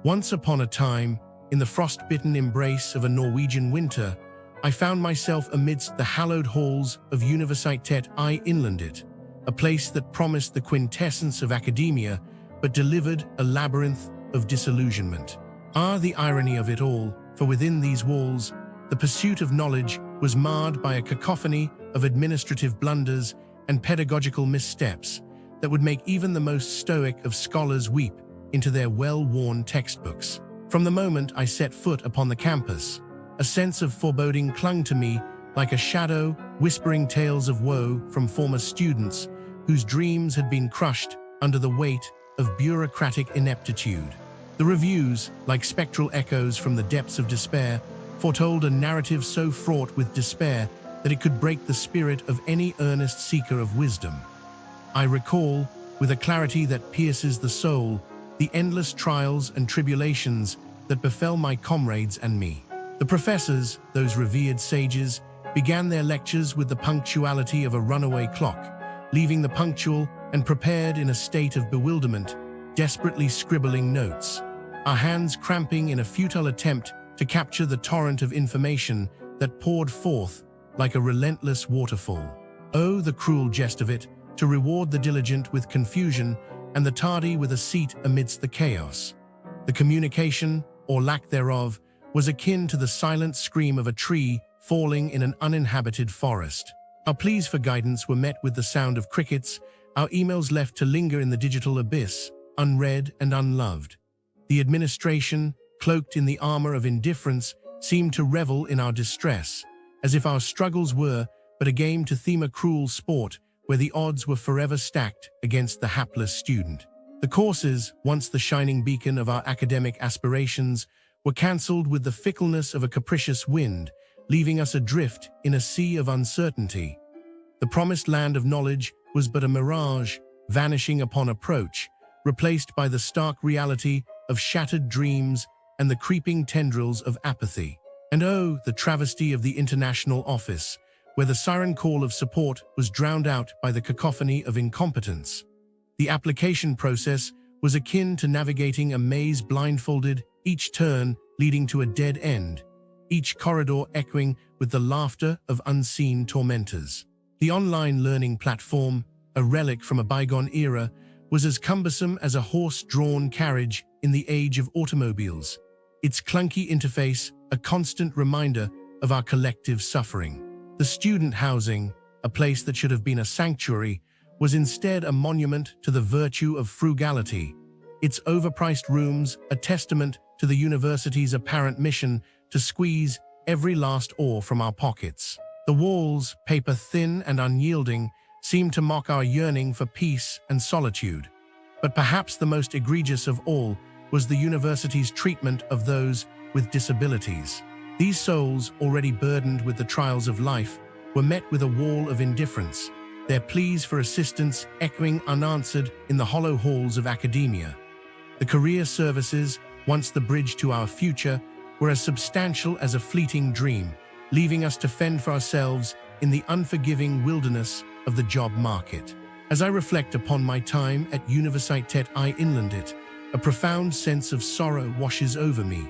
Once upon a time, in the frost-bitten embrace of a Norwegian winter, I found myself amidst the hallowed halls of Universitetet I Innlandet, a place that promised the quintessence of academia but delivered a labyrinth of disillusionment. The irony of it all, for within these walls, the pursuit of knowledge was marred by a cacophony of administrative blunders and pedagogical missteps that would make even the most stoic of scholars weep into their well-worn textbooks. From the moment I set foot upon the campus, a sense of foreboding clung to me like a shadow, whispering tales of woe from former students whose dreams had been crushed under the weight of bureaucratic ineptitude. The reviews, like spectral echoes from the depths of despair, foretold a narrative so fraught with despair that it could break the spirit of any earnest seeker of wisdom. I recall, with a clarity that pierces the soul, the endless trials and tribulations that befell my comrades and me. The professors, those revered sages, began their lectures with the punctuality of a runaway clock, leaving the punctual and prepared in a state of bewilderment, desperately scribbling notes, our hands cramping in a futile attempt to capture the torrent of information that poured forth like a relentless waterfall. Oh, the cruel jest of it, to reward the diligent with confusion and the tardy with a seat amidst the chaos. The communication, or lack thereof, was akin to the silent scream of a tree falling in an uninhabited forest. Our pleas for guidance were met with the sound of crickets, our emails left to linger in the digital abyss, unread and unloved. The administration, cloaked in the armor of indifference, seemed to revel in our distress, as if our struggles were but a game to theme a cruel sport where the odds were forever stacked against the hapless student. The courses, once the shining beacon of our academic aspirations, were cancelled with the fickleness of a capricious wind, leaving us adrift in a sea of uncertainty. The promised land of knowledge was but a mirage, vanishing upon approach, replaced by the stark reality of shattered dreams and the creeping tendrils of apathy. And oh, the travesty of the international office, where the siren call of support was drowned out by the cacophony of incompetence. The application process was akin to navigating a maze blindfolded, each turn leading to a dead end, each corridor echoing with the laughter of unseen tormentors. The online learning platform, a relic from a bygone era, was as cumbersome as a horse-drawn carriage in the age of automobiles, its clunky interface a constant reminder of our collective suffering. The student housing, a place that should have been a sanctuary, was instead a monument to the virtue of frugality, its overpriced rooms a testament to the university's apparent mission to squeeze every last ore from our pockets. The walls, paper-thin and unyielding, seemed to mock our yearning for peace and solitude. But perhaps the most egregious of all was the university's treatment of those with disabilities. These souls, already burdened with the trials of life, were met with a wall of indifference, their pleas for assistance echoing unanswered in the hollow halls of academia. The career services, once the bridge to our future, were as substantial as a fleeting dream, leaving us to fend for ourselves in the unforgiving wilderness of the job market. As I reflect upon my time at Universitetet I Innlandet, a profound sense of sorrow washes over me.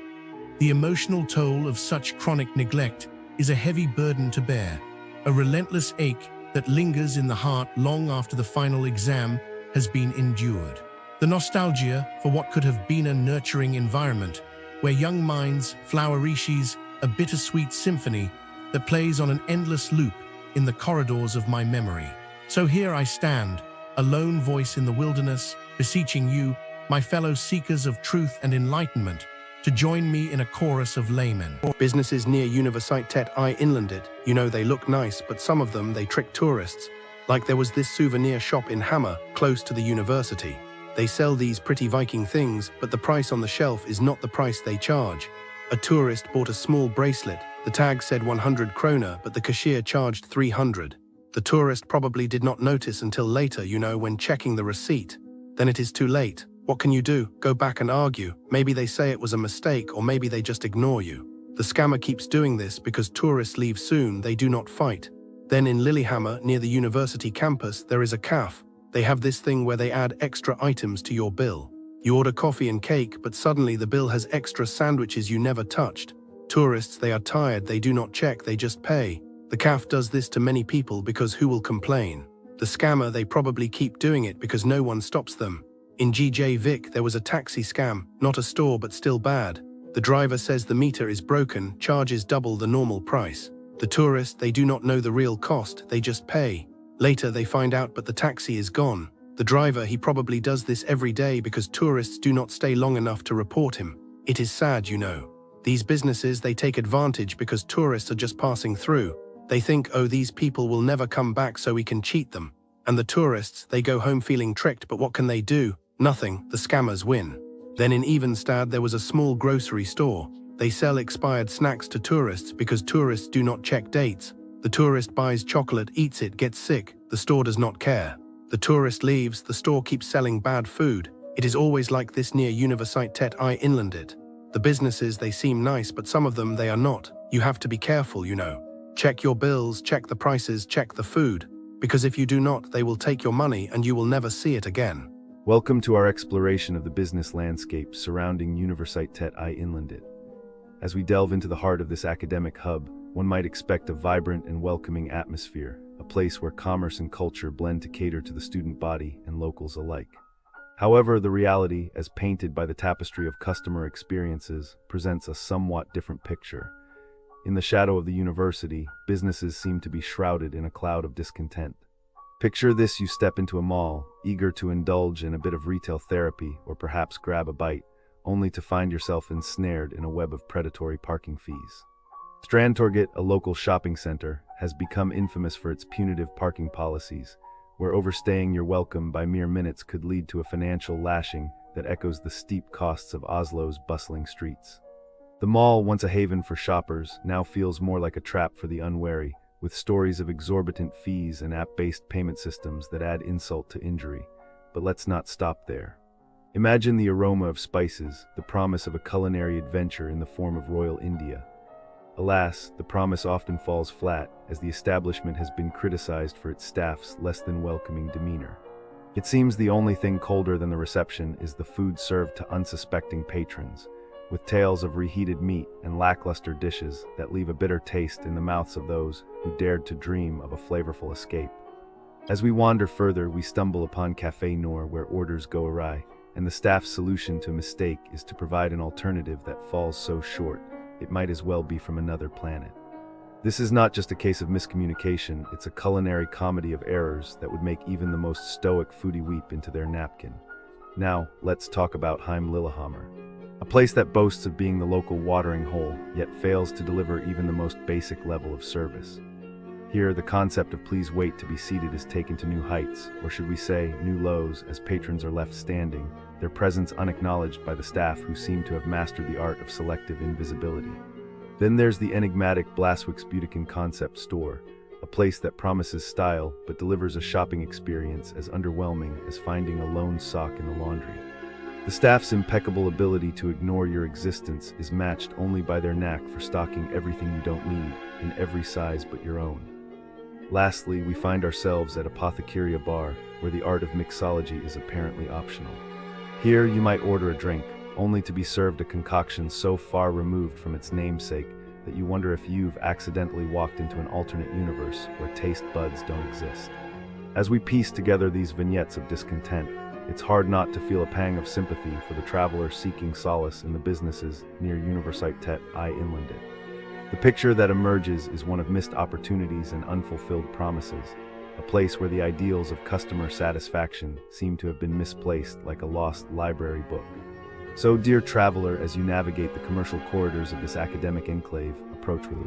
The emotional toll of such chronic neglect is a heavy burden to bear, a relentless ache that lingers in the heart long after the final exam has been endured. The nostalgia for what could have been a nurturing environment, where young minds flourish, a bittersweet symphony that plays on an endless loop in the corridors of my memory. So here I stand, a lone voice in the wilderness, beseeching you, my fellow seekers of truth and enlightenment, to join me in a chorus of laymen. Businesses near Universitetet I Innlandet, you know they look nice, but some of them they trick tourists. Like there was this souvenir shop in Hammer, close to the university. They sell these pretty Viking things, but the price on the shelf is not the price they charge. A tourist bought a small bracelet. The tag said 100 kroner, but the cashier charged 300. The tourist probably did not notice until later, you know, when checking the receipt. Then it is too late. What can you do? Go back and argue. Maybe they say it was a mistake, or maybe they just ignore you. The scammer keeps doing this because tourists leave soon, they do not fight. Then in Lillehammer, near the university campus, there is a cafe. They have this thing where they add extra items to your bill. You order coffee and cake, but suddenly the bill has extra sandwiches you never touched. Tourists, they are tired, they do not check, they just pay. The CAF does this to many people because who will complain? The scammer, they probably keep doing it because no one stops them. In GJ Vic, there was a taxi scam, not a store but still bad. The driver says the meter is broken, charges double the normal price. The tourist, they do not know the real cost, they just pay. Later they find out but the taxi is gone. The driver, he probably does this every day because tourists do not stay long enough to report him. It is sad, you know. These businesses, they take advantage because tourists are just passing through. They think, oh, these people will never come back so we can cheat them. And the tourists, they go home feeling tricked, but what can they do? Nothing, the scammers win. Then in Evenstad there was a small grocery store. They sell expired snacks to tourists because tourists do not check dates. The tourist buys chocolate, eats it, gets sick. The store does not care. The tourist leaves, the store keeps selling bad food. It is always like this near Universitetet I Innlandet. The businesses, they seem nice, but some of them, they are not. You have to be careful, you know. Check your bills, check the prices, check the food. Because if you do not, they will take your money and you will never see it again. Welcome to our exploration of the business landscape surrounding Universitetet I Innlandet. As we delve into the heart of this academic hub, one might expect a vibrant and welcoming atmosphere, a place where commerce and culture blend to cater to the student body and locals alike. However, the reality, as painted by the tapestry of customer experiences, presents a somewhat different picture. In the shadow of the university, businesses seem to be shrouded in a cloud of discontent. Picture this: you step into a mall, eager to indulge in a bit of retail therapy or perhaps grab a bite, only to find yourself ensnared in a web of predatory parking fees. Strandtorget, a local shopping center, has become infamous for its punitive parking policies, where overstaying your welcome by mere minutes could lead to a financial lashing that echoes the steep costs of Oslo's bustling streets. The mall, once a haven for shoppers, now feels more like a trap for the unwary, with stories of exorbitant fees and app-based payment systems that add insult to injury. But let's not stop there. Imagine the aroma of spices, the promise of a culinary adventure in the form of Royal India. Alas, the promise often falls flat, as the establishment has been criticized for its staff's less than welcoming demeanor. It seems the only thing colder than the reception is the food served to unsuspecting patrons, with tales of reheated meat and lackluster dishes that leave a bitter taste in the mouths of those who dared to dream of a flavorful escape. As we wander further, we stumble upon Café Noor, where orders go awry, and the staff's solution to mistake is to provide an alternative that falls so short it might as well be from another planet. This is not just a case of miscommunication, it's a culinary comedy of errors that would make even the most stoic foodie weep into their napkin. Now, let's talk about Heim Lillehammer, a place that boasts of being the local watering hole, yet fails to deliver even the most basic level of service. Here, the concept of "please wait to be seated" is taken to new heights, or should we say, new lows, as patrons are left standing, their presence unacknowledged by the staff who seem to have mastered the art of selective invisibility. Then there's the enigmatic Blaswicksbuitiken concept store, a place that promises style but delivers a shopping experience as underwhelming as finding a lone sock in the laundry. The staff's impeccable ability to ignore your existence is matched only by their knack for stocking everything you don't need, in every size but your own. Lastly, we find ourselves at Apothecaria Bar, where the art of mixology is apparently optional. Here you might order a drink, only to be served a concoction so far removed from its namesake that you wonder if you've accidentally walked into an alternate universe where taste buds don't exist. As we piece together these vignettes of discontent, it's hard not to feel a pang of sympathy for the traveler seeking solace in the businesses near Universitetet I Innlandet. The picture that emerges is one of missed opportunities and unfulfilled promises, a place where the ideals of customer satisfaction seem to have been misplaced like a lost library book. So, dear traveler, as you navigate the commercial corridors of this academic enclave, approach with